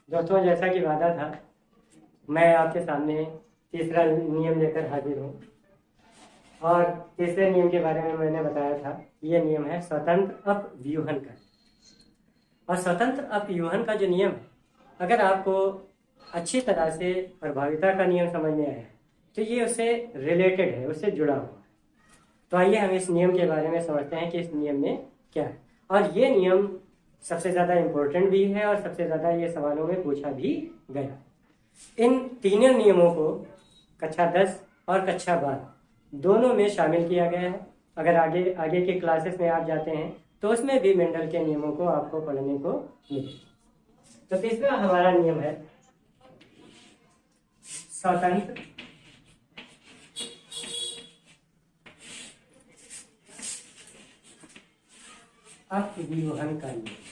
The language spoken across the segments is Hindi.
दोस्तों, जैसा कि वादा था, मैं आपके सामने तीसरा नियम लेकर हाजिर हूँ। और तीसरे नियम के बारे में मैंने बताया था। ये नियम है स्वतंत्र अपव्यूहन का। और स्वतंत्र अपव्यूहन का जो नियम है, अगर आपको अच्छी तरह से प्रभाविता का नियम समझ में आया है तो ये उससे रिलेटेड है, उससे जुड़ा हुआ है। तो आइए हम इस नियम के बारे में समझते हैं कि इस नियम में क्या है। और ये नियम सबसे ज़्यादा इम्पोर्टेंट भी है और सबसे ज़्यादा ये सवालों में पूछा भी गया। इन तीनों नियमों को कक्षा 10 और कक्षा 12 दोनों में शामिल किया गया है। अगर आगे आगे के क्लासेस में आप जाते हैं तो उसमें भी मेंडल के नियमों को आपको पढ़ने को मिलेगा। तो तीसरा हमारा नियम है स्वतंत्र अपव्यूहन का नियम।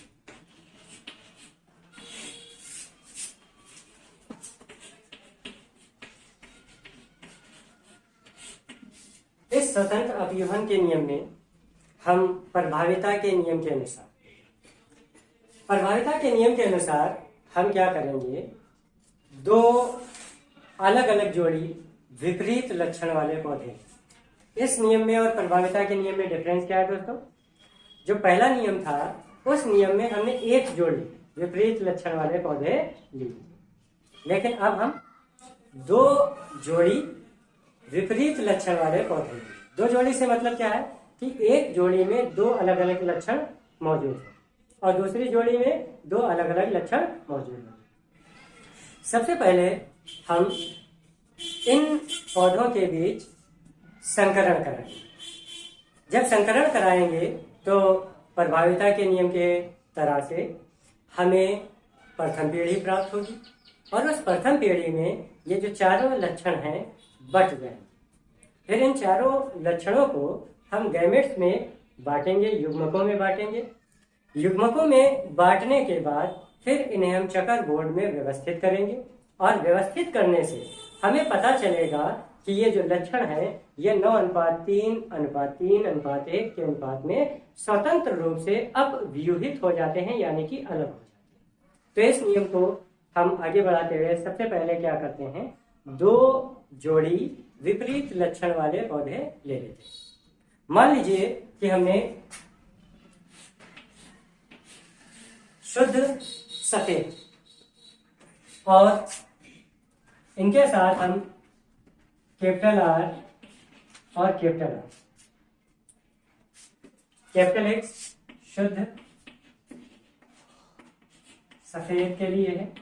इस स्वतंत्र अपव्यूहन के नियम में हम प्रभाविता के नियम के अनुसार हम क्या करेंगे, दो अलग अलग जोड़ी विपरीत लक्षण वाले पौधे। इस नियम में और प्रभाविता के नियम में डिफरेंस क्या है दोस्तों? जो पहला नियम था उस नियम में हमने एक जोड़ी विपरीत लक्षण वाले पौधे लिए, लेकिन अब हम दो जोड़ी विपरीत लक्षण वाले पौधे। दो जोड़ी से मतलब क्या है कि एक जोड़ी में दो अलग अलग लक्षण मौजूद है और दूसरी जोड़ी में दो अलग अलग लक्षण मौजूद है। सबसे पहले हम इन पौधों के बीच संकरण कराएंगे। जब संकरण कराएंगे तो प्रभाविता के नियम के तरह से हमें प्रथम पीढ़ी प्राप्त होगी और उस प्रथम पीढ़ी में ये जो चारों लक्षण हैं बट गए। फिर इन चारों लक्षणों को हम गैमेट्स में बांटेंगे, युग्मकों में बांटेंगे। युग्मकों में बांटने के बाद फिर इन्हें हम चकर बोर्ड में व्यवस्थित करेंगे और व्यवस्थित करने से हमें पता चलेगा कि ये जो लक्षण है ये 9:3:3:1 के अनुपात में स्वतंत्र रूप से अपव्यूहित हो जाते हैं, यानी कि अलग हो जाते हैं। तो इस नियम को हम आगे बढ़ाते हुए सबसे पहले क्या करते हैं, दो जोड़ी विपरीत लक्षण वाले पौधे ले लेते हैं। मान लीजिए कि हमने शुद्ध सफेद और इनके साथ हम कैपिटल आर और कैपिटल आर, कैपिटल एक्स शुद्ध सफेद के लिए है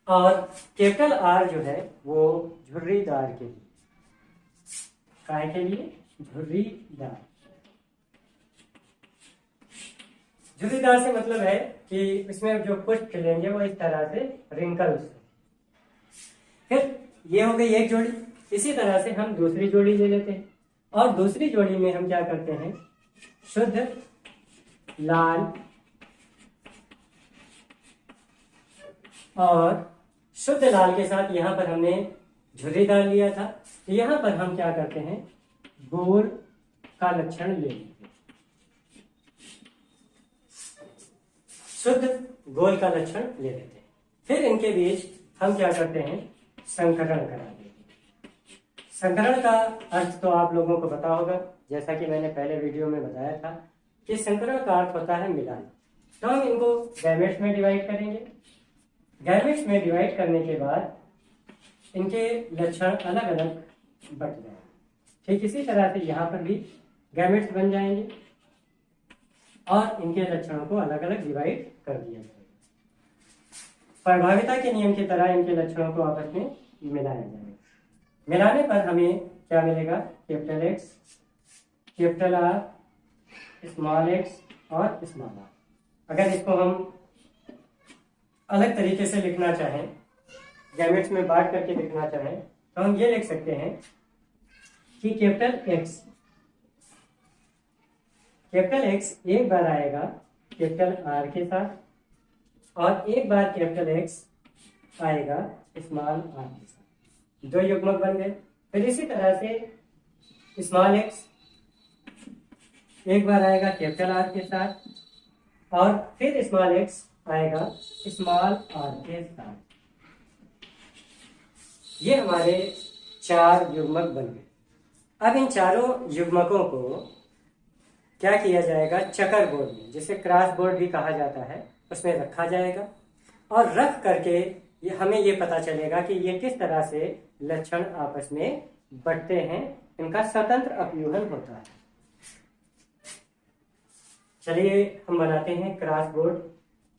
और कैपिटल आर जो है वो झुर्रीदार के लिए। काय के लिए? झुर्रीदार। झुर्रीदार से मतलब है कि इसमें जो पुष्प खिलेंगे वो इस तरह से रिंकल्स। फिर ये हो गई एक जोड़ी। इसी तरह से हम दूसरी जोड़ी ले लेते हैं और दूसरी जोड़ी में हम क्या करते हैं, शुद्ध लाल और शुद्ध लाल के साथ यहां पर हमने झुर्रीदार लिया था, तो यहां पर हम क्या करते हैं, गोल का लक्षण ले लेते हैं। शुद्ध गोल का लक्षण ले लेते हैं। फिर इनके बीच हम क्या करते हैं, संकरण करा देते हैं। संकरण का अर्थ तो आप लोगों को पता होगा, जैसा कि मैंने पहले वीडियो में बताया था कि संकरण का अर्थ होता है मिलान। तो हम इनको गैमेट्स में डिवाइड करेंगे। गैमेट्स में डिवाइड करने के बाद इनके लक्षण अलग अलग बट जाएंगे। ठीक इसी तरह से यहाँ पर भी गैमेट्स बन जाएंगे और इनके लक्षणों को अलग अलग डिवाइड कर दिया जाएगा। प्रभाविता के नियम की तरह इनके लक्षणों को आपस में मिलाया जाएगा। मिलाने पर हमें क्या मिलेगा, capital x, capital R, small x और स्मॉल आर। अगर इसको हम अलग तरीके से लिखना चाहें, गैमेट्स में बांट करके लिखना चाहें, तो हम ये लिख सकते हैं कि कैपिटल एक्स एक बार आएगा कैपिटल आर के साथ और एक बार कैपिटल एक्स आएगा स्मॉल आर के साथ। दो युग्मक बन गए। फिर इसी तरह से स्मॉल एक्स एक बार आएगा कैपिटल आर के साथ और फिर स्मॉल एक्स आएगा स्मॉल आर के साथ। ये हमारे 4 युग्मक बन गए। अब इन चारों युग्मकों को क्या किया जाएगा, चकर बोर्ड में, जिसे क्रॉस बोर्ड भी कहा जाता है, उसमें रखा जाएगा और रख करके हमें ये पता चलेगा कि ये किस तरह से लक्षण आपस में बढ़ते हैं, इनका स्वतंत्र अपव्यूहन होता है। चलिए हम बनाते हैं क्रॉस बोर्ड।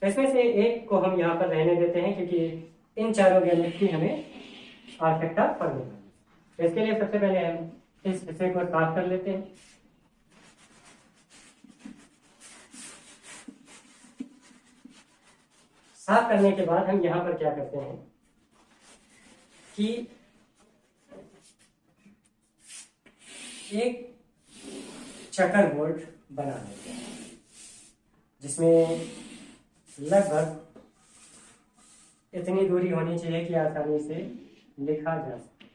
तो इसमें से एक को हम यहाँ पर रहने देते हैं क्योंकि इन चारों गैमेट की हमें आवश्यकता पड़ने वाली है। तो इसके लिए सबसे पहले हम इस हिस्से को साफ कर लेते हैं। साफ करने के बाद हम यहाँ पर क्या करते हैं कि एक चकर बोर्ड बना लेते हैं जिसमें लगभग इतनी दूरी होनी चाहिए कि आसानी से लिखा जा सके।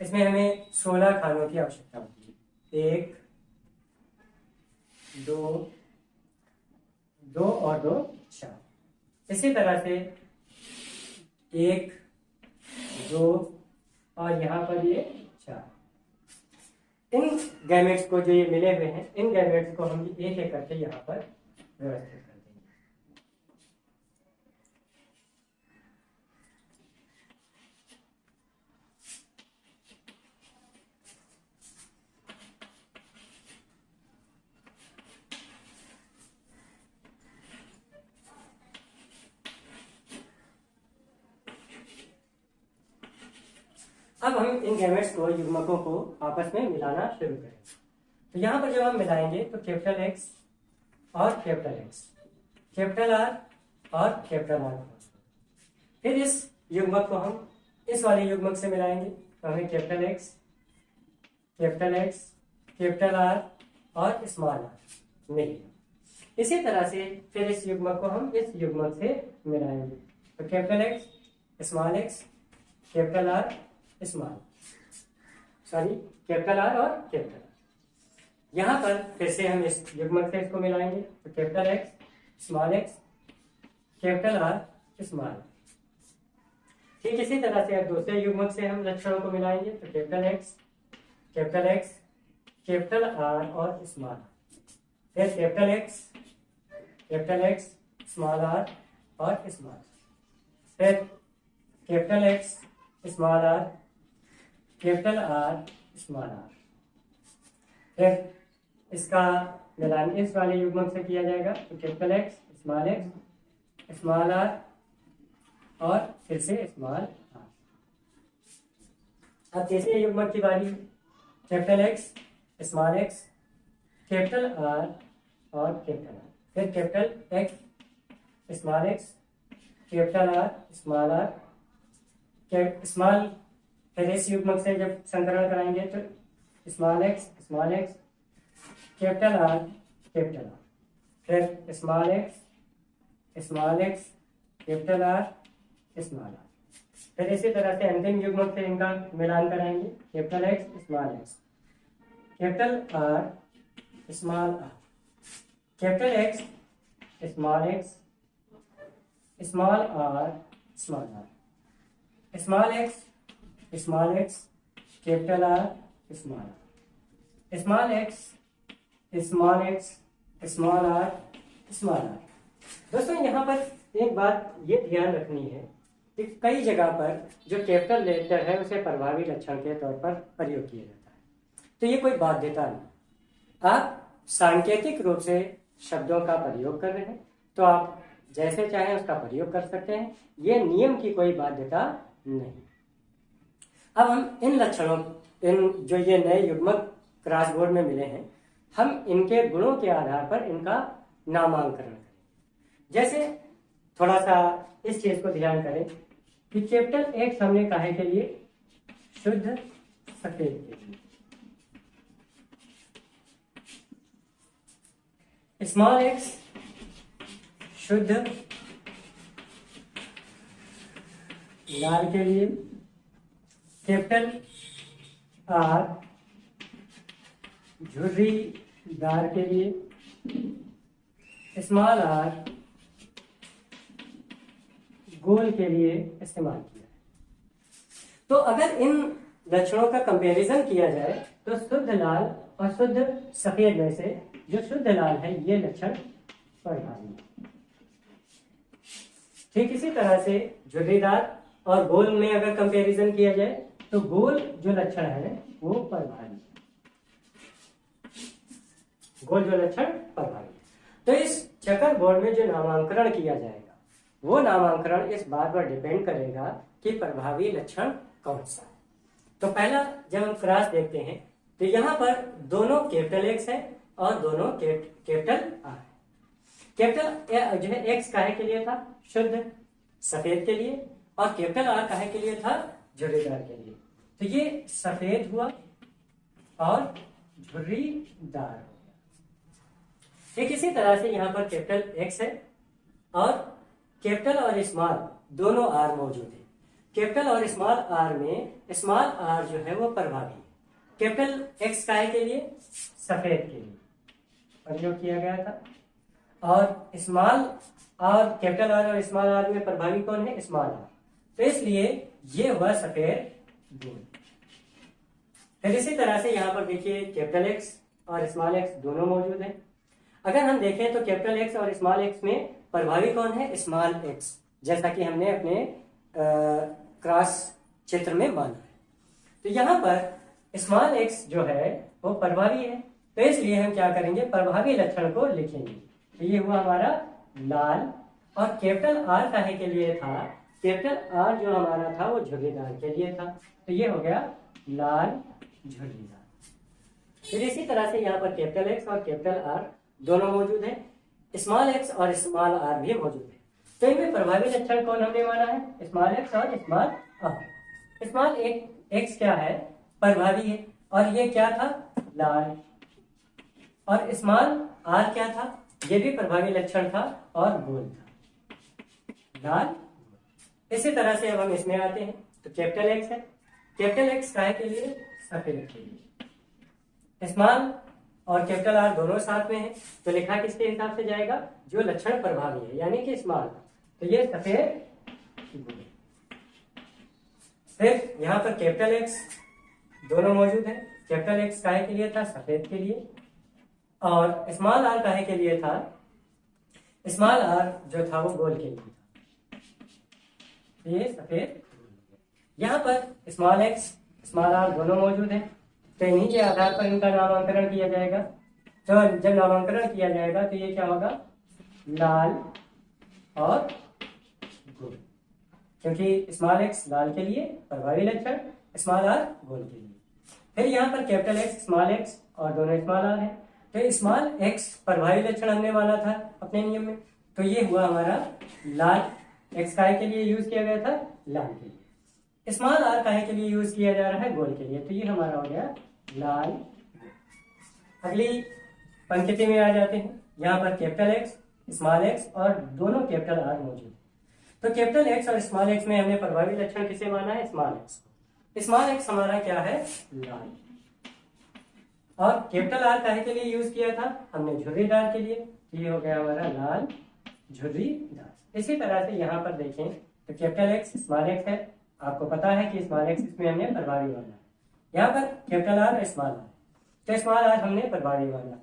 इसमें हमें 16 खानों की आवश्यकता होती है। 1 2 और 2 4। इसी तरह से 1 2 और यहाँ पर ये 4। इन गैमेट्स को जो ये मिले हुए हैं, इन गैमेट्स को हम एक एक करके यहाँ पर व्यवस्थित कर देंगे। अब हम इन गैमेट्स को, युग्मकों को आपस में मिलाना शुरू करेंगे। तो यहाँ पर जब हम मिलाएंगे तो कैपिटल X और कैपिटल X, कैपिटल R और कैपिटल R, फिर इस युग्मक को हम इस वाले युग्मक से मिलाएंगे तो हमें कैपिटल X, कैपिटल R और स्मॉल r मिलेगा। इसी तरह से फिर इस युग्मक को हम इस युग्मक से मिलाएंगे तो capital X, small x, capital R, capital R और कैपिटल R। यहाँ पर फिर से हम इस युग्मक से इसको मिलाएंगे तो capital X, small x, capital R, small r। ठीक इसी तरह से अब दूसरे युग्मक से हम लक्षणों को मिलाएंगे तो कैपिटल X, कैपिटल R और स्मॉल r। फिर कैपिटल X, स्मॉल r और स्मॉल r। फिर capital X, small r, capital R, small r। फिर इसका मिलान इस वाले युग्मक से किया जाएगा तो कैपिटल X, स्मॉल r और फिर से स्मॉल r। अब तीसरे युग्मक की बारी, capital X, small x, capital R और कैपिटल R। फिर capital X, small x, capital R, small r, small. फिर इस युग्मक से जब संकरण कराएंगे तो small x, capital R, capital R। फिर small x, capital R, small r। फिर इसी तरह से अंतिम युग्मक से इनका मिलान कराएंगे, capital X, capital R, small r, capital X, small r, small r, small x, capital R, small r, small x, small r, small r। दोस्तों यहाँ पर एक बात ये ध्यान रखनी है कि कई जगह पर जो कैपिटल लेटर है उसे प्रभावी लक्षण के तौर पर प्रयोग किया जाता है, तो ये कोई बाध्यता नहीं। आप सांकेतिक रूप से शब्दों का प्रयोग कर रहे हैं तो आप जैसे चाहें उसका प्रयोग कर सकते हैं, ये नियम की कोई बाध्यता नहीं। अब हम इन लक्षणों, इन जो ये नए युग्मक क्रॉसबोर्ड में मिले हैं, हम इनके गुणों के आधार पर इनका नामांकन करें। जैसे थोड़ा सा इस चीज को ध्यान करें कि कैपिटल X हमने काहे के लिए, शुद्ध सफेद के लिए, स्मॉल x शुद्ध लाल के लिए, कैपिटल R झुर्रीदार के लिए, स्मॉल r गोल के लिए इस्तेमाल किया है। तो अगर इन लक्षणों का कंपैरिजन किया जाए तो शुद्ध लाल और शुद्ध सफेद में से जो शुद्ध लाल है ये लक्षण प्रभावी है। ठीक इसी तरह से झुर्रीदार और गोल में अगर कंपैरिजन किया जाए तो गोल जो लक्षण है वो प्रभावी है। गोल जो लक्षण प्रभावी है। तो इस चेकर बोर्ड में जो नामांकन किया जाएगा वो नामांकन इस बात पर डिपेंड करेगा कि प्रभावी लक्षण कौन सा है। तो पहला जब हम क्रॉस देखते हैं तो यहाँ पर दोनों कैपिटल एक्स है और दोनों कैपिटल आर है। कैपिटल जो है एक्स काहे के लिए था? शुद्ध सफेद के लिए, और कैपिटल आर काहे के लिए था? झुर्रीदार के लिए। तो ये सफेद हुआ और झुर्रीदार हो गया। ठीक इसी तरह से यहाँ पर कैपिटल एक्स है और कैपिटल और स्मॉल दोनों आर मौजूद है। कैपिटल और स्मॉल आर में स्मॉल आर जो है वो प्रभावी है। कैपिटल एक्स काहे के लिए? सफेद के लिए प्रयोग किया गया था, और स्मॉल आर कैपिटल आर और स्मॉल आर में प्रभावी कौन है? Small R. तो इसलिए ये हुआ सफेद गोल। फिर इसी तरह से यहाँ पर देखिए कैपिटल एक्स और स्मॉल एक्स दोनों मौजूद हैं। अगर हम देखें तो कैपिटल एक्स और स्मॉल एक्स में प्रभावी कौन है? स्मॉल एक्स, जैसा कि हमने अपने क्रॉस चित्र में माना है। तो यहाँ पर स्मॉल एक्स जो है वो प्रभावी है, तो इसलिए हम क्या करेंगे? प्रभावी लक्षण को लिखेंगे। तो ये हुआ हमारा लाल, और कैपिटल आर काहे के लिए था? कैपिटल आर जो हमारा था वो झुर्रीदार के लिए था, तो ये हो गया लाल झुर्रीदार। फिर इसी तरह से यहाँ पर कैपिटल एक्स और कैपिटल आर दोनों मौजूद है, स्मॉल एक्स और स्मॉल आर भी मौजूद है। तो इनमें प्रभावी लक्षण कौन हमने माना है? स्मॉल एक्स और स्मॉल आर। स्मॉल एक्स क्या है? प्रभावी है, और ये क्या था? लाल। और स्मॉल आर क्या था? ये भी प्रभावी लक्षण था और गोल था, लाल। इसी तरह से अब हम इसमें आते हैं तो कैपिटल एक्स है। कैपिटल एक्स काहे के लिए? सफेद के लिए। स्मॉल और कैपिटल आर दोनों साथ में है, तो लिखा किसके हिसाब से जाएगा? जो लक्षण प्रभावी है, यानी कि स्मॉल। तो ये सफेद गोल। फिर यहाँ पर कैपिटल एक्स दोनों मौजूद है। कैपिटल एक्स काहे के लिए था? सफेद के लिए, और स्मॉल आर काहे के लिए था? स्मॉल आर जो था वो गोल के लिए था। ये सफेद। यहाँ पर स्मॉल एक्स स्मॉल आर दोनों मौजूद है, तो इन्हीं के आधार पर इनका नामांकन किया जाएगा। तो जब नामांकन किया जाएगा तो ये क्या होगा? लाल और गोल, क्योंकि स्मॉल एक्स लाल के लिए प्रभावी लक्षण, स्मॉल आर गोल के लिए। फिर यहाँ पर कैपिटल एक्स स्मॉल एक्स और दोनों स्मॉल आर है, तो स्मॉल एक्स प्रभावी लक्षण हमने माना था अपने नियम में, तो ये हुआ हमारा लाल। एक्स काहे के लिए यूज किया गया था? लाल के लिए। स्मॉल आर काहे के लिए यूज किया जा रहा है? गोल के लिए, तो ये हमारा हो गया लाल। अगली पंक्ति में आ जाते हैं। यहाँ पर कैपिटल एक्स स्मॉल एक्स और दोनों कैपिटल आर मौजूद है। तो कैपिटल एक्स और स्मॉल एक्स में हमने प्रभावी लक्षण किसे माना है? Small x. स्मॉल एक्स हमारा क्या है? लाल। और कैपिटल आर काहे के लिए यूज किया था? हमने झुर्रीदार के लिए, ये हो गया हमारा लाल झुर्रीदार। इसी तरह से यहाँ पर देखें तो कैपिटल एक्स स्मॉल एक्स है, आपको पता है कि स्मॉल एक्स इसमें हमने प्रभावी माना है। यहाँ पर कैपिटल आर स्मॉल आर, तो स्मॉल आर हमने प्रभावी माना।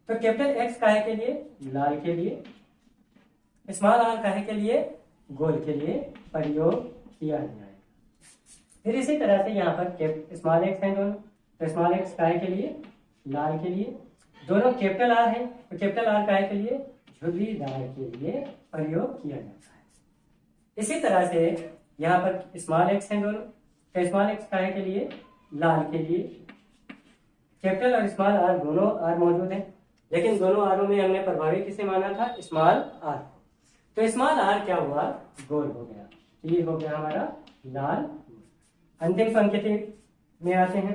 तो कैपिटल एक्स काहे के लिए? लाल के लिए। स्मॉल आर काहे के लिए? गोल के लिए प्रयोग किया जाएगा। फिर इसी तरह से यहाँ पर स्मॉल एक्स है दोनों, तो स्मॉल एक्स काहे के लिए? लाल के लिए। दोनों कैपिटल आर है, तो कैपिटल आर काहे के लिए? झुर्रीदार के लिए प्रयोग किया जाता है। इसी तरह से यहाँ पर स्मॉल एक्स है दोनों, तो स्मॉल एक्स काहे के लिए? लाल के लिए। कैपिटल और स्मॉल आर दोनों आर मौजूद है, लेकिन दोनों आरों में हमने प्रभावी किसे माना था? Small R. तो स्मॉल आर क्या हुआ? गोल हो गया। ये हो गया हमारा लाल। अंतिम पंक्ति में आते हैं।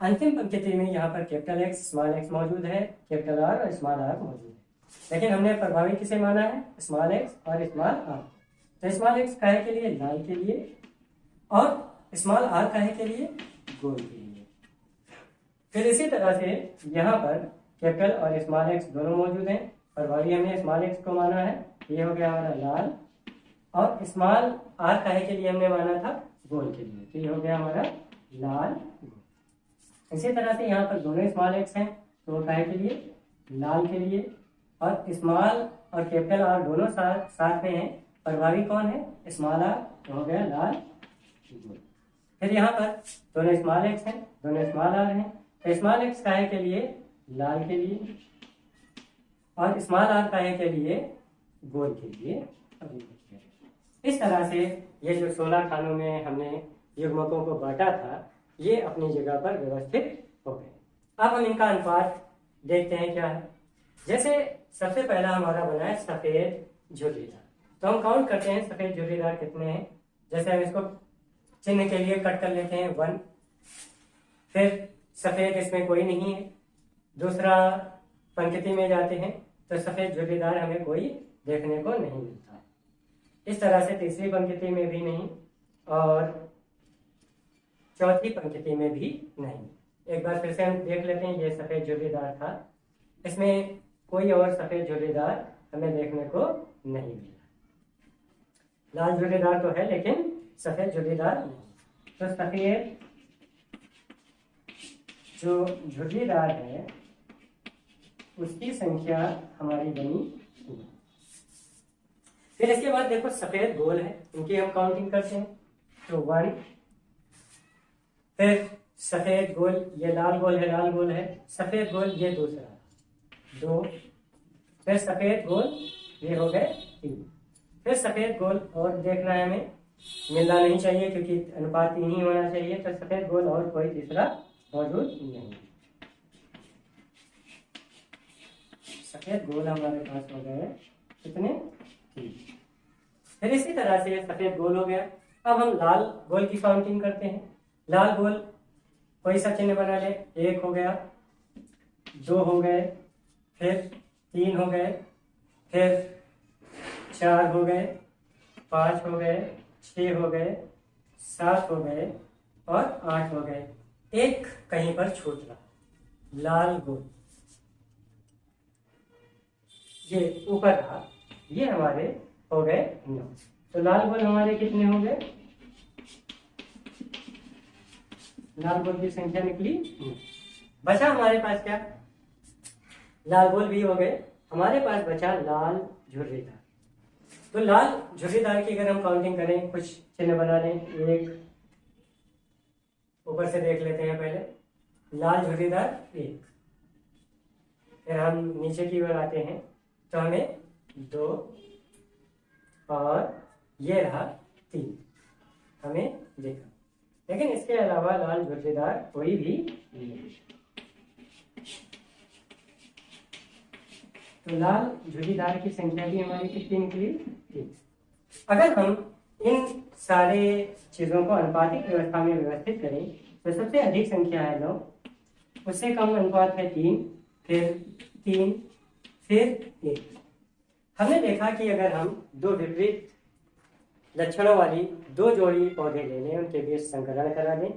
अंतिम पंक्ति में यहाँ पर कैपिटल एक्स स्मॉल एक्स मौजूद है, कैपिटल आर और स्मॉल आर मौजूद है, लेकिन हमने प्रभावी किसे माना है? स्मॉल एक्स और स्मॉल आर। तो स्मॉल एक्स काहे के लिए? लाल के लिए, और स्मॉल आर काहे के लिए? गोल के लिए। फिर इसी तरह से यहाँ पर कैपिटल और स्मॉल एक्स दोनों मौजूद हैं, प्रभावी हमने स्मॉल एक्स को माना है, ये हो गया हमारा लाल, और स्मॉल आर काहे के लिए हमने माना था, गोल के लिए, तो ये हो गया हमारा लाल गोल। इसी तरह से यहाँ पर दोनों स्मॉल एक्स हैं, तो वो काहे के लिए, लाल के लिए, और स्मॉल और कैपिटल आर दोनों साथ में हैं, प्रभावी कौन है, स्मॉल आर, तो हो गया लाल गोल। फिर यहाँ पर दोनों स्मॉल एक्स हैं, दोनों स्मॉल आर हैं, तो स्मॉल एक्स काहे के लिए, लाल के लिए, और स्मॉल आर काहे के लिए, गोल के लिए। इस तरह से ये जो 16 खानों में हमने युग्मकों को बांटा था, ये अपनी जगह पर व्यवस्थित हो गए। अब हम इनका अनुपात देखते हैं क्या है। जैसे सबसे पहला हमारा बना है सफेद झुर्रीदार, तो हम काउंट करते हैं सफेद झुर्रीदार कितने हैं। जैसे हम इसको चिन्ह के लिए कट कर लेते हैं 1, फिर सफेद इसमें कोई नहीं है, दूसरा पंक्ति में जाते हैं तो सफेद झुर्रीदार हमें कोई देखने को नहीं मिलता। इस तरह से तीसरी पंक्ति में भी नहीं और चौथी पंक्ति में भी नहीं। एक बार फिर से हम देख लेते हैं, ये सफेद झुर्रीदार था, इसमें कोई और सफेद झुर्रीदार हमें देखने को नहीं मिला। लाल झुर्रीदार तो है लेकिन सफेद झुर्रीदार नहीं। तो सफेद जो झुर्रीदार है उसकी संख्या हमारी बनी। फिर इसके बाद देखो सफेद गोल है, इनकी हम काउंटिंग करते हैं, तो 1, फिर सफेद गोल, ये लाल गोल है, लाल गोल है, सफेद गोल ये दूसरा 2, फिर सफेद गोल ये हो गए 3, फिर सफेद गोल और देखना है हमें, मिलना नहीं चाहिए क्योंकि अनुपात 3 ही होना चाहिए, तो सफेद गोल और कोई तीसरा मौजूद नहीं। सफेद गोल हमारे पास हो गए कितने, 3। फिर इसी तरह से सफेद गोल हो गया। अब हम लाल गोल की काउंटिंग करते हैं। लाल गोल कोई सा चिन्ह बना ले, 1 हो गया, 2 हो गए, फिर 3 हो गए, फिर 4 हो गए, 5 हो गए, 6 हो गए, 7 हो गए और 8 हो गए। एक कहीं पर छूट रहा, लाल गोल ये ऊपर रहा, ये हमारे हो गए 9। तो लाल गोल हमारे कितने हो गए, लाल गोल की संख्या निकली 9। बचा हमारे पास क्या, लाल गोल भी हो गए, हमारे पास बचा लाल झुर्रीदार। तो लाल झुर्रीदार की अगर हम काउंटिंग करें, कुछ चिन्ह बना लें, 1 ऊपर से देख लेते हैं पहले, लाल झुर्रीदार 1, फिर हम नीचे की ओर आते हैं तो हमें 2 और ये रहा 3 हमें देखा, लेकिन इसके अलावा लाल झुर्रीदार कोई भी नहीं। तो लाल झुर्रीदार की संख्या भी हमारी कितनी निकली, 3। अगर हम इन सारे चीजों को अनुपातिक व्यवस्था में व्यवस्थित करें तो सबसे अधिक संख्या है 9, उससे कम अनुपात है 3, फिर 3, फिर 1। हमने देखा कि अगर हम दो विपरीत लक्षणों वाली 2 जोड़ी पौधे ले लें, उनके बीच संकरण करा लें,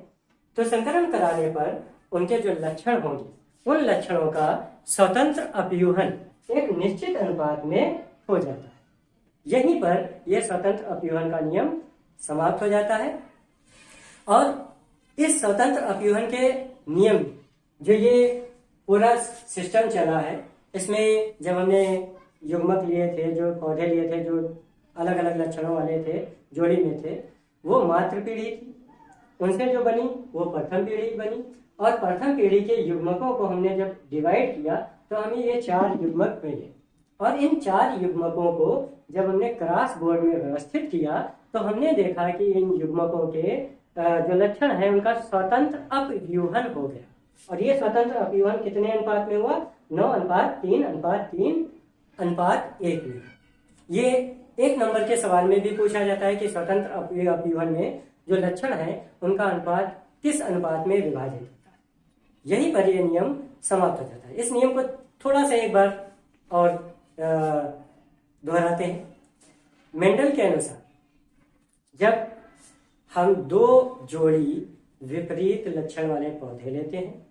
तो संकरण कराने पर उनके जो लक्षण होंगे उन लक्षणों का स्वतंत्र अपयूहन एक निश्चित अनुपात में हो जाता है। यहीं पर यह स्वतंत्र अपयूहन का नियम समाप्त हो जाता है। और इस स्वतंत्र अपयूहन के नियम, जो ये पूरा सिस्टम चला है, इसमें जब हमने युग्मक लिए थे, जो पौधे लिए थे, जो अलग अलग लक्षणों वाले थे, जोड़ी में थे, वो मातृ पीढ़ी थी, उनसे जो बनी वो प्रथम पीढ़ी बनी, और प्रथम पीढ़ी के युग्मकों को हमने जब डिवाइड किया तो हमें ये 4 युग्मक मिले, और इन 4 युग्मकों को जब हमने क्रॉस बोर्ड में व्यवस्थित किया तो हमने देखा कि इन युग्मकों के जो लक्षण है उनका स्वतंत्र अपव्यूहन हो गया। और ये स्वतंत्र अपव्यूहन कितने अनुपात में हुआ, 9:3:3:1 में। ये 1 नंबर के सवाल में भी पूछा जाता है कि स्वतंत्र अपव्यूहन में जो लक्षण है उनका अनुपात किस अनुपात में विभाजित होता है। यहीं पर यह नियम समाप्त हो जाता है। इस नियम को थोड़ा सा एक बार और दोहराते हैं। मेंडल के अनुसार जब हम 2 जोड़ी विपरीत लक्षण वाले पौधे लेते हैं,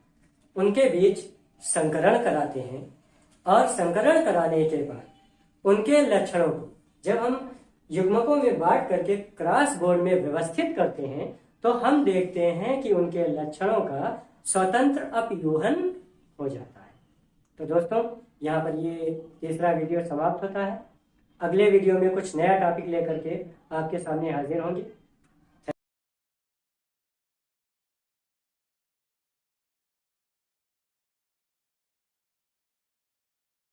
उनके बीच संकरण कराते हैं, और संकरण कराने के बाद उनके लक्षणों को जब हम युग्मकों में बांट करके क्रॉस बोर्ड में व्यवस्थित करते हैं तो हम देखते हैं कि उनके लक्षणों का स्वतंत्र अपयूहन हो जाता है। तो दोस्तों यहाँ पर ये तीसरा वीडियो समाप्त होता है। अगले वीडियो में कुछ नया टॉपिक लेकर के आपके सामने हाजिर होंगे।